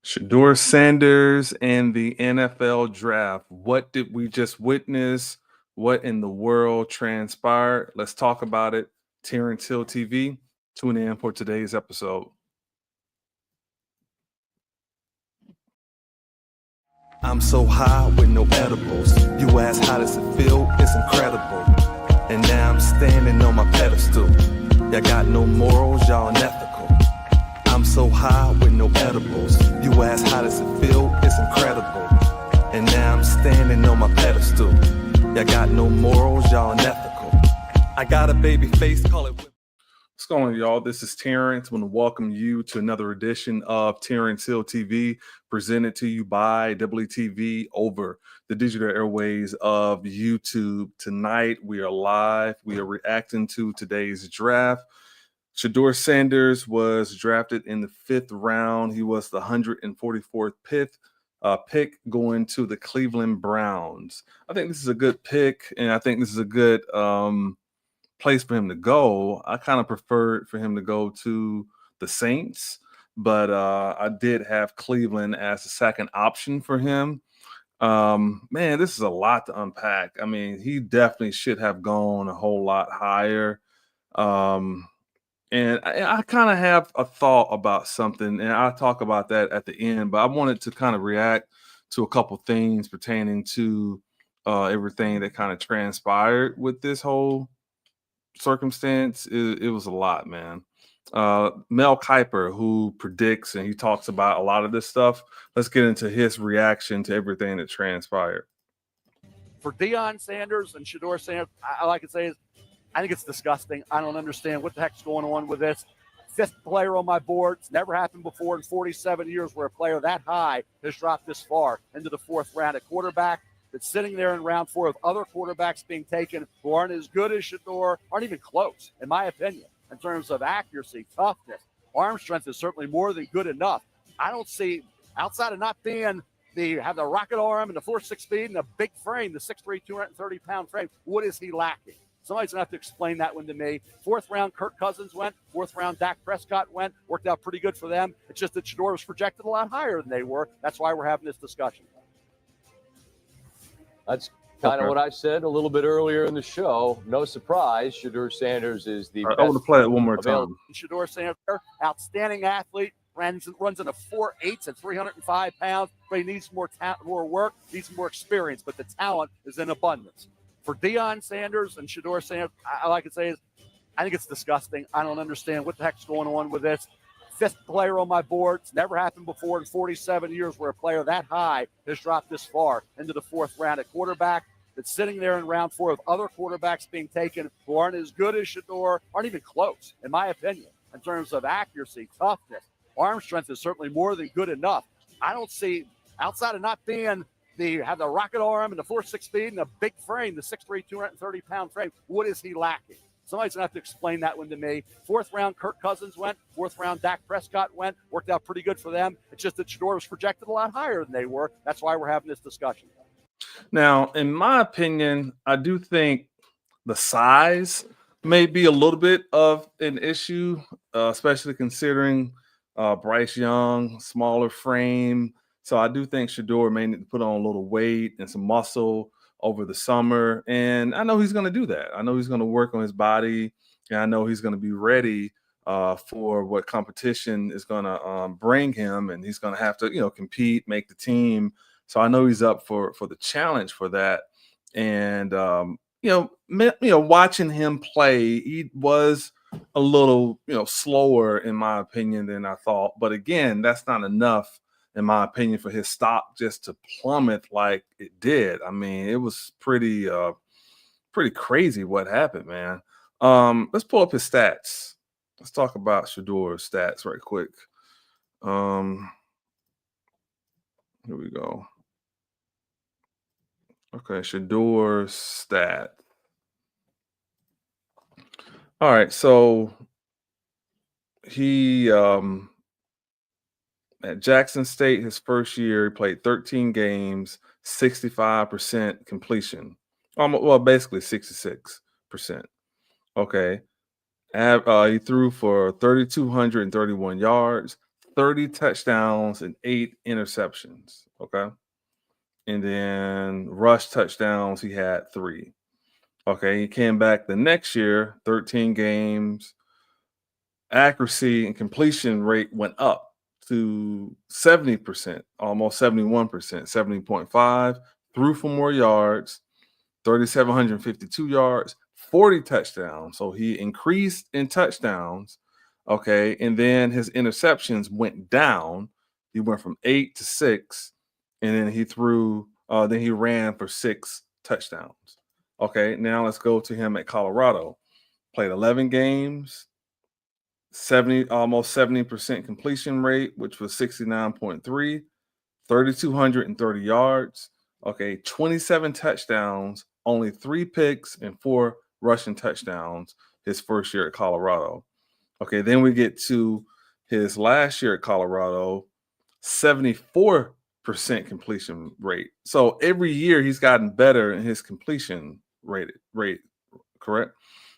Shedeur Sanders and the NFL draft. What did we just witness? What in the world transpired? Let's talk about it. Terrance Hill TV. Tune in for today's episode. I'm so high with no edibles. You ask how does it feel? It's incredible. And now I'm standing on my pedestal. Y'all got no morals, y'all unethical. I'm so high with no edibles. You ask how does it feel? It's incredible. And now I'm standing on my pedestal. Y'all got no morals, y'all unethical. I got a baby face, call it. What's going on, y'all? This is Terrance. I want to welcome you to another edition of Terrance Hill TV, presented to you by WTV over the digital airways of YouTube. Tonight, we are live. We are reacting to today's draft. Shedeur Sanders was drafted in the 5th round. He was the 144th pick going to the Cleveland Browns. I think this is a good pick, and I think this is a good place for him to go. I kind of preferred for him to go to the Saints, but I did have Cleveland as a second option for him. Man, this is a lot to unpack. I mean, he definitely should have gone a whole lot higher. And I kind of have a thought about something, and I'll talk about that at the end, but I wanted to kind of react to a couple things pertaining to everything that kind of transpired with this whole circumstance. It was a lot, man. Mel Kiper, who predicts and he talks about a lot of this stuff. Let's get into his reaction to everything that transpired. For Deion Sanders and Shedeur Sanders, all I can say is I think it's disgusting. I don't understand what the heck's going on with this. 5th player on my board. It's never happened before in 47 years where a player that high has dropped this far into the 4th round at quarterback. That's sitting there in round 4 of other quarterbacks being taken who aren't as good as Shedeur, aren't even close, in my opinion, in terms of accuracy, toughness. Arm strength is certainly more than good enough. I don't see, outside of not being have the rocket arm and the 4.6 speed and a big frame, the 6'3", 230-pound frame, what is he lacking? Somebody's going to have to explain that one to me. 4th round, Kirk Cousins went. 4th round, Dak Prescott went. Worked out pretty good for them. It's just that Shedeur was projected a lot higher than they were. That's why we're having this discussion. That's kind of what I said a little bit earlier in the show. No surprise, Shedeur Sanders is the best. I want to play it one more time. Shedeur Sanders, outstanding athlete, runs in a 4.8 at 305 pounds, but he needs more work, needs more experience, but the talent is in abundance. For Deion Sanders and Shedeur Sanders, all I can say is I think it's disgusting. I don't understand what the heck's going on with this. 5th player on my board. It's never happened before in 47 years where a player that high has dropped this far into the 4th round at quarterback. That's sitting there in round 4 of other quarterbacks being taken who aren't as good as Shedeur, aren't even close, in my opinion, in terms of accuracy, toughness. Arm strength is certainly more than good enough. I don't see, outside of not being have the rocket arm and the 4.6 speed and a big frame, the 6'3", 230-pound frame, what is he lacking? Somebody's going to have to explain that one to me. 4th round, Kirk Cousins went. 4th round, Dak Prescott went. Worked out pretty good for them. It's just that Shedeur was projected a lot higher than they were. That's why we're having this discussion. Now, in my opinion, I do think the size may be a little bit of an issue, especially considering Bryce Young, smaller frame. So I do think Shedeur may need to put on a little weight and some muscle over the summer. And I know he's going to do that. I know he's going to work on his body. And I know he's going to be ready for what competition is going to bring him. And he's going to have to, compete, make the team. So I know he's up for the challenge for that. And, watching him play, he was a little, slower, in my opinion, than I thought. But again, that's not enough in my opinion, for his stock just to plummet like it did. I mean, it was pretty crazy what happened, man. Let's pull up his stats. Let's talk about Shedeur's stats right quick. Here we go. Okay, Shedeur's stat. All right, so he at Jackson State, his first year, he played 13 games, 65% completion. Well, basically 66%. Okay. He threw for 3,231 yards, 30 touchdowns, and 8 interceptions. Okay. And then rush touchdowns, he had 3. Okay. He came back the next year, 13 games. Accuracy and completion rate went up to 70%, almost 71%, 70.5. Threw for more yards, 3,752 yards, 40 touchdowns. So he increased in touchdowns. Okay. And then his interceptions went down. He went from 8 to 6. And then then he ran for 6 touchdowns. Okay. Now let's go to him at Colorado. Played 11 games, almost 70% completion rate, which was 69.3, 3,230 yards. Okay, 27 touchdowns, only 3 picks and 4 rushing touchdowns his first year at Colorado. Okay, then we get to his last year at Colorado, 74% completion rate. So every year he's gotten better in his completion rate, correct?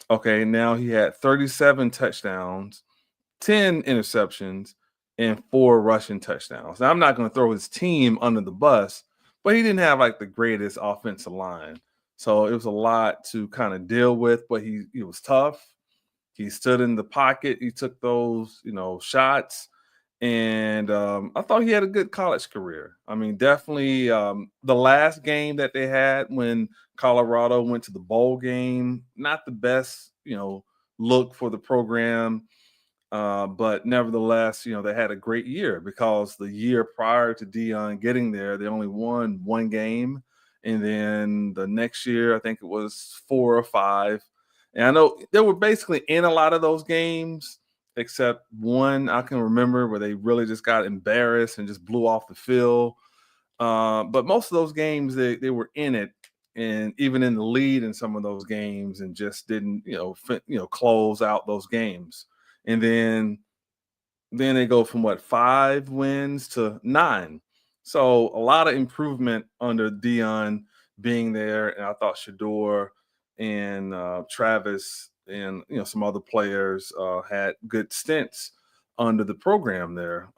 Okay, now he had 37 touchdowns, 10 interceptions, and 4 rushing touchdowns. Now, I'm not going to throw his team under the bus, but he didn't have like the greatest offensive line. So it was a lot to kind of deal with, but he was tough. He stood in the pocket. He took those, shots. And I thought he had a good college career. I mean, definitely the last game that they had when Colorado went to the bowl game, not the best, look for the program. But nevertheless, they had a great year because the year prior to Deion getting there, they only won 1 game. And then the next year, I think it was 4 or 5. And I know they were basically in a lot of those games, except one I can remember where they really just got embarrassed and just blew off the field. But most of those games, they were in it, and even in the lead in some of those games, and just didn't, close out those games. And then they go from 5 wins to 9. So a lot of improvement under Deion being there. And I thought Shedeur and Travis and some other players had good stints under the program there.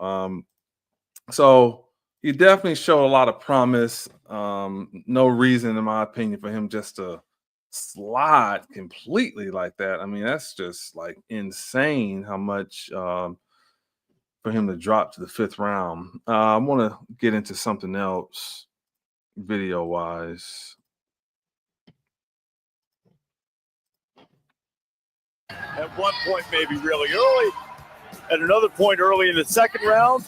So he definitely showed a lot of promise. No reason, in my opinion, for him just to slide completely like that. I mean, that's just like insane how much for him to drop to the 5th round. I want to get into something else video wise. At one point, maybe really early, at another point early in the 2nd round.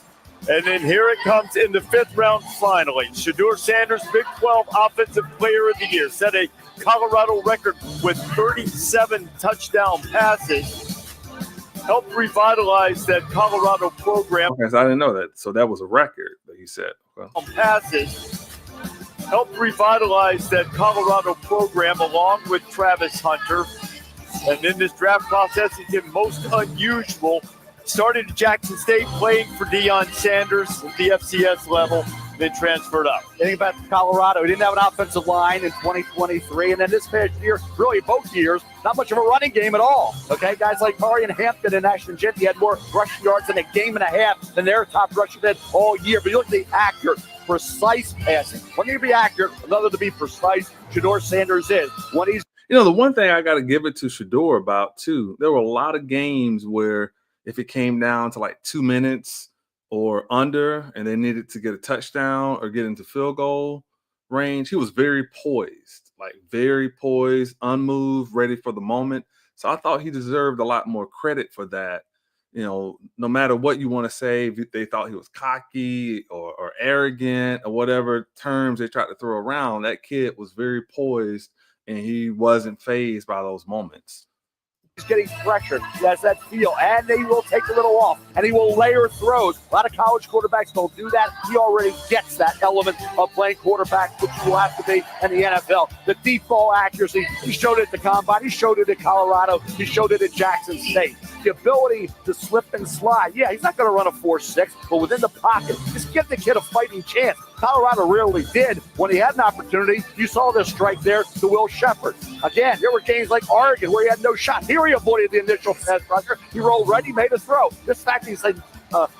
And then here it comes in the 5th round finally. Shedeur Sanders, Big 12 Offensive Player of the Year, set a Colorado record with 37 touchdown passes. Helped revitalize that Colorado program. Okay, so I didn't know that. So that was a record that he set. Okay. Passes. Helped revitalize that Colorado program along with Travis Hunter. And in this draft process, he did most unusual. Started at Jackson State, playing for Deion Sanders at the FCS level, then transferred up. Think about Colorado. He didn't have an offensive line in 2023. And then this past year, really both years, not much of a running game at all. Okay, guys like Marion Hampton and Ashton Jeanty had more rushing yards in a game and a half than their top rusher did all year. But you look at the accurate, precise passing. One thing to be accurate, another to be precise. Shedeur Sanders is. When he's the one thing I got to give it to Shedeur about, too, there were a lot of games where if it came down to like 2 minutes or under and they needed to get a touchdown or get into field goal range, he was very poised, unmoved, ready for the moment. So I thought he deserved a lot more credit for that no matter what you want to say, if they thought he was cocky or arrogant or whatever terms they tried to throw around, that kid was very poised and he wasn't fazed by those moments. He's getting pressured. He has that feel, and he will take a little off, and he will layer throws. A lot of college quarterbacks don't do that. He already gets that element of playing quarterback, which will have to be in the NFL. The deep ball accuracy, he showed it at the Combine. He showed it at Colorado. He showed it at Jackson State. The ability to slip and slide. Yeah, he's not going to run a 4.6, but within the pocket, just give the kid a fighting chance. Colorado rarely did. When he had an opportunity, you saw the strike there to Will Shepard. Again, there were games like Oregon where he had no shot. Here he avoided the initial pass rusher. He rolled right, he made a throw. This fact he's like,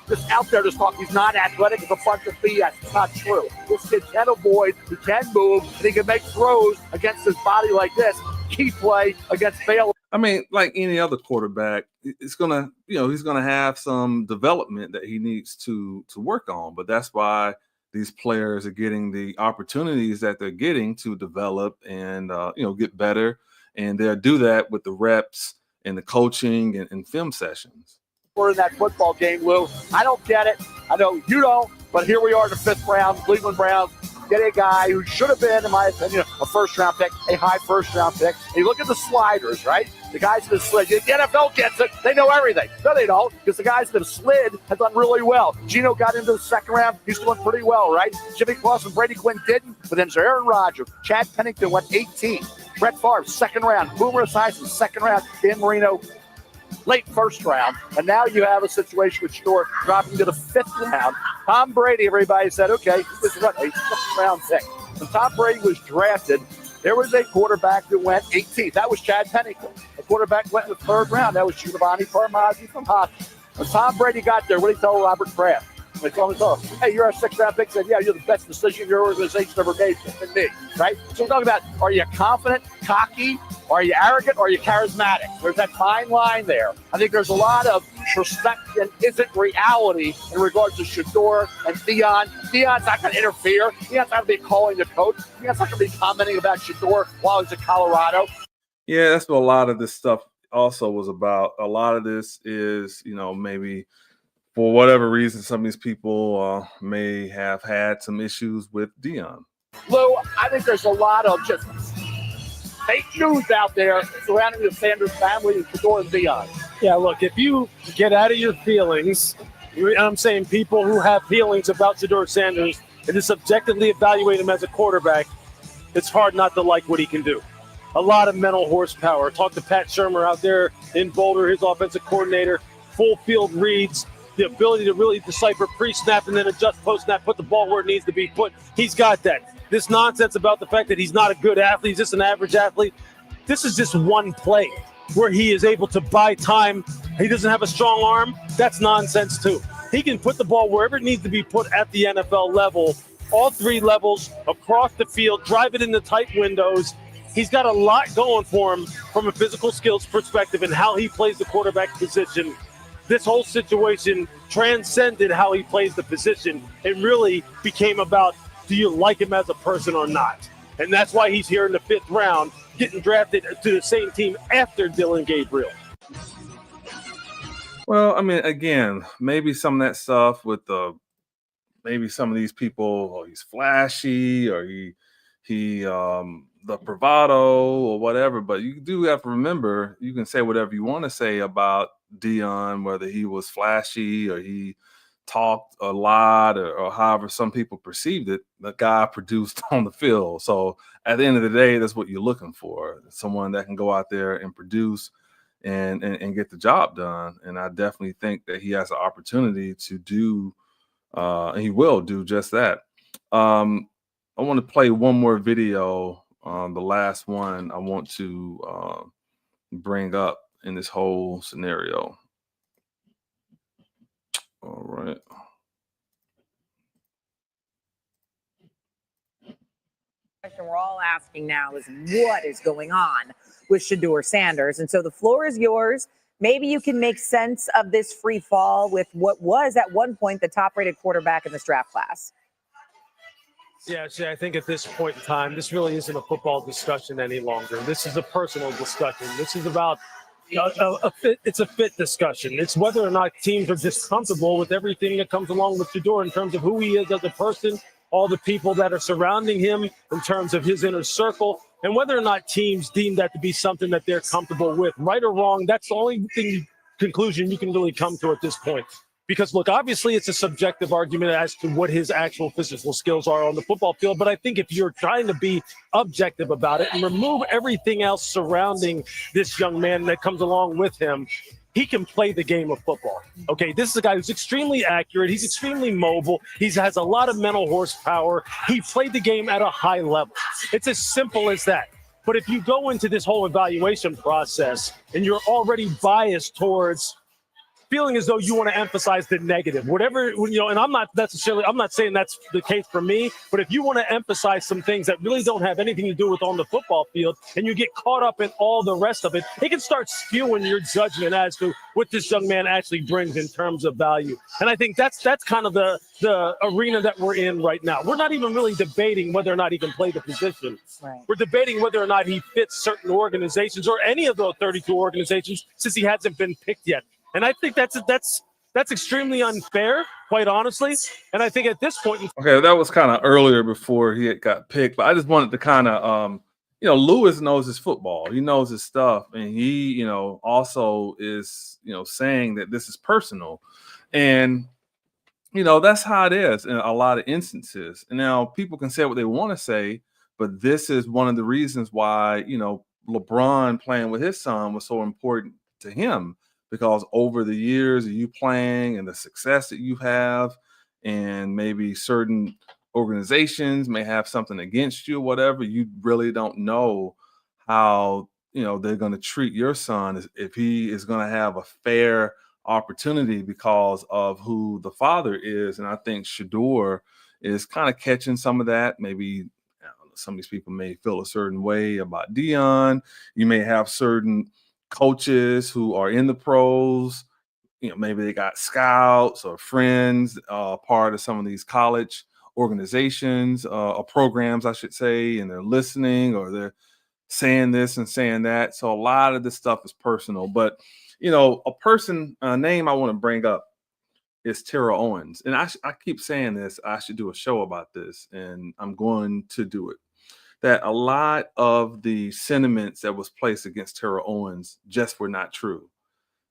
just out there just talking, he's not athletic, it's a bunch of BS. It's not true. This kid can avoid, he can move, and he can make throws against his body like this. Key play against Baylor. I mean, like any other quarterback, it's gonna, he's gonna have some development that he needs to work on. But that's why these players are getting the opportunities that they're getting to develop and get better, and they'll do that with the reps and the coaching and film sessions. We're in that football game, Lou. I don't get it. I know you don't, but here we are in the 5th round, Cleveland Browns. Get a guy who should have been, in my opinion, a first-round pick, a high first-round pick. And you look at the sliders, right? The guys that have slid. The NFL gets it. They know everything. No, they don't, because the guys that have slid have done really well. Geno got into the 2nd round. He's doing pretty well, right? Jimmy Clausen, Brady Quinn didn't, but then Aaron Rodgers. Chad Pennington went 18. Brett Favre, 2nd round. Boomer Esiason, 2nd round. Dan Marino, late 1st round, and now you have a situation with Shedeur dropping to the 5th round. Tom Brady, everybody said, okay, this is what, a 6th round pick. When Tom Brady was drafted, there was a quarterback that went 18th. That was Chad Pennington. A quarterback went in the 3rd round. That was Giovanni Parmazzi from Hockey. When Tom Brady got there, what did he tell Robert Kraft? They told him, hey, you're our 6th round pick. He said, yeah, you're the best decision your organization ever made than me, right? So we're talking about, are you confident, cocky, are you arrogant, or are you charismatic? There's that fine line there. I think there's a lot of perception isn't reality in regards to Shedeur and Deion. Deion's not going to interfere. Deion's not going to be calling the coach. Deion's not going to be commenting about Shedeur while he's in Colorado. Yeah, that's what a lot of this stuff also was about. A lot of this is, maybe for whatever reason, some of these people may have had some issues with Deion. Lou, I think there's a lot of just fake news out there surrounding the Sanders family and Shedeur and Deion. Yeah, look, if you get out of your feelings, I'm saying people who have feelings about Shedeur Sanders and just objectively evaluate him as a quarterback, it's hard not to like what he can do. A lot of mental horsepower. Talk to Pat Shermer out there in Boulder, his offensive coordinator, full field reads, the ability to really decipher pre-snap and then adjust post-snap, put the ball where it needs to be put. He's got that. This nonsense about the fact that he's not a good athlete, he's just an average athlete, this is just one play where he is able to buy time. He doesn't have a strong arm. That's nonsense too. He can put the ball wherever it needs to be put at the NFL level, all 3 levels, across the field, drive it in the tight windows. He's got a lot going for him from a physical skills perspective and how he plays the quarterback position. This whole situation transcended how he plays the position. It really became about, do you like him as a person or not? And that's why he's here in the 5th round, getting drafted to the same team after Dillon Gabriel. Well, I mean, again, maybe some of that stuff with maybe some of these people, he's flashy or he the bravado or whatever, but you do have to remember, you can say whatever you want to say about Deion, whether he was flashy or he talked a lot or however some people perceived it, the guy produced on the field. So at the end of the day, that's what you're looking for, someone that can go out there and produce and get the job done. And I definitely think that he has an opportunity to do, and he will do just that. I want to play one more video. The last one I want to bring up in this whole scenario. All right. Question we're all asking now is what is going on with Shedeur Sanders? And so the floor is yours. Maybe you can make sense of this free fall with what was at one point the top-rated quarterback in this draft class. Yeah, see, I think at this point in time, this really isn't a football discussion any longer. This is a personal discussion. This is about It's a fit discussion. It's whether or not teams are just comfortable with everything that comes along with Shedeur in terms of who he is as a person, all the people that are surrounding him in terms of his inner circle, and whether or not teams deem that to be something that they're comfortable with. Right or wrong, that's the only conclusion you can really come to at this point. Because, look, obviously it's a subjective argument as to what his actual physical skills are on the football field. But I think if you're trying to be objective about it and remove everything else surrounding this young man that comes along with him, he can play the game of football. Okay, this is a guy who's extremely accurate. He's extremely mobile. He has a lot of mental horsepower. He played the game at a high level. It's as simple as that. But if you go into this whole evaluation process and you're already biased towards feeling as though you want to emphasize the negative, whatever, and I'm not saying that's the case for me, but if you want to emphasize some things that really don't have anything to do with on the football field and you get caught up in all the rest of it, it can start skewing your judgment as to what this young man actually brings in terms of value. And I think that's kind of the arena that we're in right now. We're not even really debating whether or not he can play the position. Right. We're debating whether or not he fits certain organizations or any of those 32 organizations since he hasn't been picked yet. And I think that's extremely unfair, quite honestly. And I think at this point, okay, that was kind of earlier before he had got picked, but I just wanted to kind of, Lewis knows his football, he knows his stuff, and he, also is, saying that this is personal, and that's how it is in a lot of instances. And now people can say what they want to say, but this is one of the reasons why LeBron playing with his son was so important to him. Because over the years of you playing and the success that you have, and maybe certain organizations may have something against you or whatever, you really don't know how, they're going to treat your son if he is going to have a fair opportunity because of who the father is. And I think Shedeur is kind of catching some of that. Maybe some of these people may feel a certain way about Deion. You may have certain coaches who are in the pros, maybe they got scouts or friends, part of some of these college organizations or programs, I should say, and they're listening or they're saying this and saying that. So a lot of this stuff is personal. But, a name I want to bring up is Terrell Owens. And I keep saying this, I should do a show about this, and I'm going to do it. That a lot of the sentiments that was placed against Terrell Owens just were not true.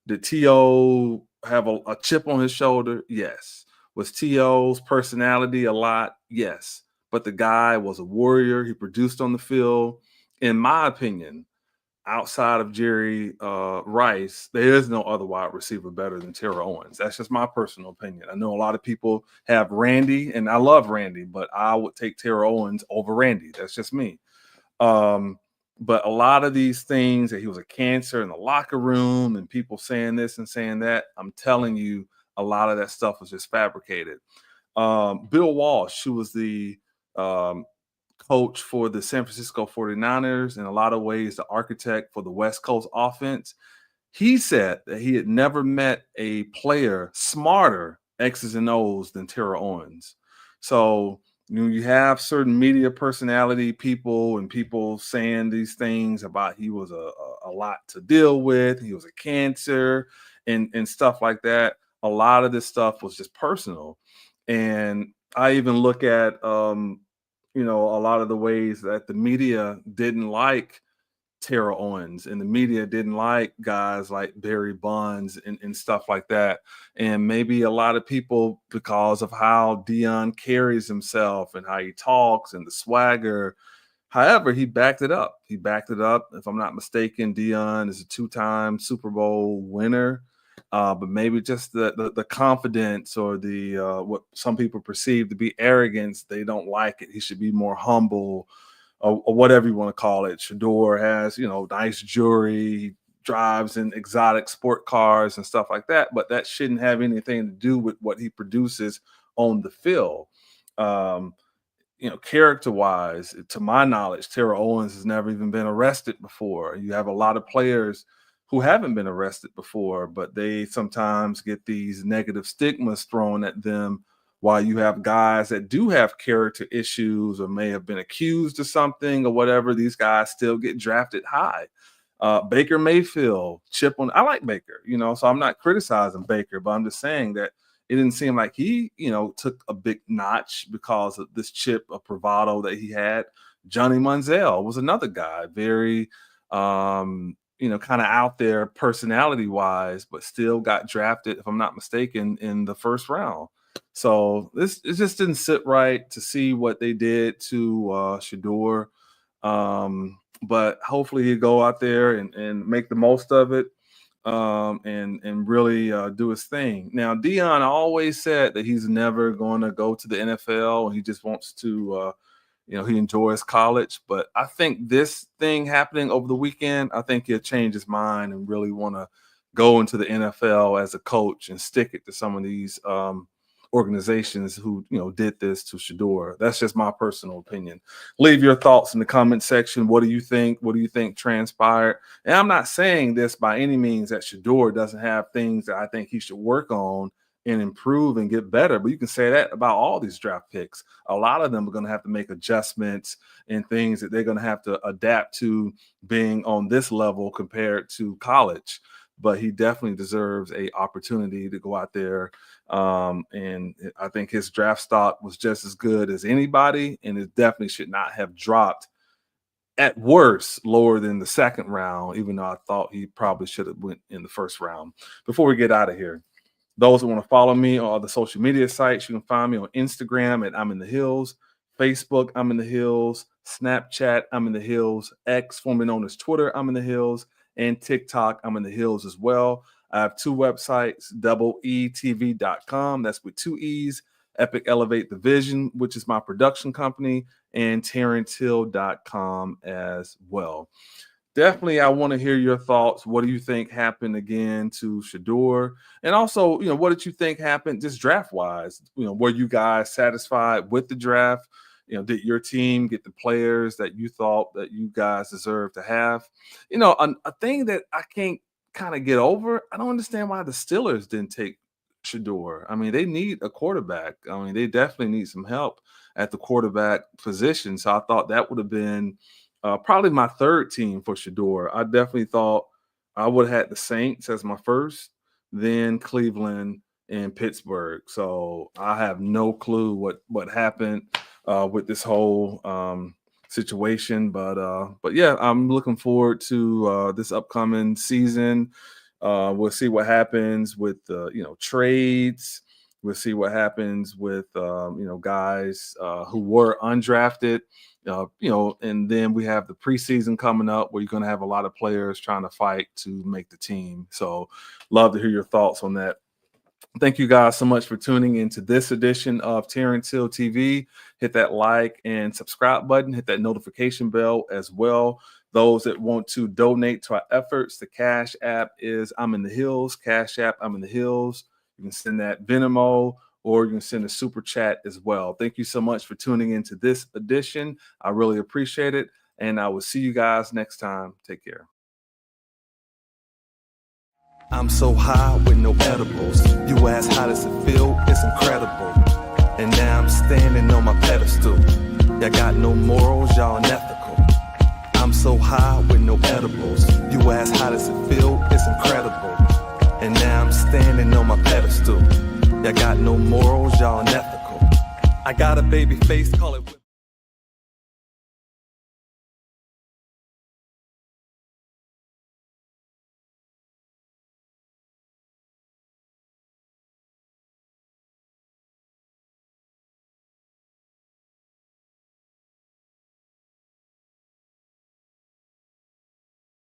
Did T.O. have a chip on his shoulder? Yes. Was T.O.'s personality a lot? Yes. But the guy was a warrior. He produced on the field. In my opinion, outside of Jerry Rice, there is no other wide receiver better than Terrell Owens. That's just my personal opinion. I know a lot of people have Randy, and I love Randy, but I would take Terrell Owens over Randy. That's just me. But a lot of these things, that he was a cancer in the locker room and people saying this and saying that, I'm telling you, a lot of that stuff was just fabricated. Bill Walsh, who was the coach for the San Francisco 49ers, in a lot of ways the architect for the West Coast offense, he said that he had never met a player smarter X's and O's than Terrell Owens. So you have certain media personality people and people saying these things about he was a lot to deal with, he was a cancer and stuff like that. A lot of this stuff was just personal. And I even look at a lot of the ways that the media didn't like Terrell Owens, and the media didn't like guys like Barry Bonds and stuff like that. And maybe a lot of people, because of how Deion carries himself and how he talks and the swagger. However, he backed it up. If I'm not mistaken, Deion is a 2-time Super Bowl winner. But maybe just the confidence or the what some people perceive to be arrogance, they don't like it. He should be more humble, or whatever you want to call it. Shedeur has, nice jewelry, he drives in exotic sport cars and stuff like that, but that shouldn't have anything to do with what he produces on the field. Character-wise, to my knowledge, Terrell Owens has never even been arrested before. You have a lot of players who haven't been arrested before, but they sometimes get these negative stigmas thrown at them, while you have guys that do have character issues or may have been accused of something or whatever. These guys still get drafted high. Baker Mayfield, chip on. I like Baker, so I'm not criticizing Baker, but I'm just saying that it didn't seem like he, took a big notch because of this chip of bravado that he had. Johnny Manziel was another guy, very, kind of out there personality-wise, but still got drafted, if I'm not mistaken, in the first round. So it just didn't sit right to see what they did to Shedeur. But hopefully he'll go out there and make the most of it and really do his thing. Now, Deion always said that he's never going to go to the NFL and he just wants to, he enjoys college. But I think this thing happening over the weekend, I think he'll change his mind and really want to go into the NFL as a coach and stick it to some of these organizations who did this to Shedeur. That's just my personal opinion. Leave your thoughts in the comment section. What do you think? What do you think transpired? And I'm not saying this by any means that Shedeur doesn't have things that I think he should work on and improve and get better, but you can say that about all these draft picks. A lot of them are going to have to make adjustments and things that they're going to have to adapt to being on this level compared to college. But he definitely deserves an opportunity to go out there. And I think his draft stock was just as good as anybody, and it definitely should not have dropped at worst lower than the second round, even though I thought he probably should have went in the first round. Before we get out of here, those that want to follow me on all the social media sites, you can find me on Instagram at I'm in the Hills, Facebook, I'm in the Hills, Snapchat, I'm in the Hills, X, formerly known as Twitter, I'm in the Hills, and TikTok, I'm in the Hills as well. I have two websites, EETV.com, that's with two E's, Epic Elevate the Vision, which is my production company, and TerranceHill.com as well. Definitely, I want to hear your thoughts. What do you think happened again to Shedeur? And also, what did you think happened just draft-wise? Were you guys satisfied with the draft? Did your team get the players that you thought that you guys deserve to have? A thing that I can't kind of get over, I don't understand why the Steelers didn't take Shedeur. I mean, they need a quarterback. I mean, they definitely need some help at the quarterback position. So I thought that would have been probably my third team for Shedeur. I definitely thought I would have had the Saints as my first, then Cleveland and Pittsburgh. So I have no clue what happened with this whole situation, but yeah, I'm looking forward to this upcoming season. We'll see what happens with trades. We'll see what happens with guys who were undrafted. And then we have the preseason coming up where you're going to have a lot of players trying to fight to make the team. So love to hear your thoughts on that. Thank you guys so much for tuning into this edition of Terrance Hill TV. Hit that like and subscribe button. Hit that notification bell as well. Those that want to donate to our efforts, the Cash App is I'm in the Hills. Cash App, I'm in the Hills. You can send that Venmo or you can send a super chat as well. Thank you so much for tuning into this edition. I really appreciate it. And I will see you guys next time. Take care. I'm so high with no edibles. You ask how does it feel? It's incredible. And now I'm standing on my pedestal. Y'all got no morals, y'all unethical. I'm so high with no edibles. You ask how does it feel? It's incredible. And now I'm standing on my pedestal. Y'all got no morals, y'all unethical. I got a baby face, call it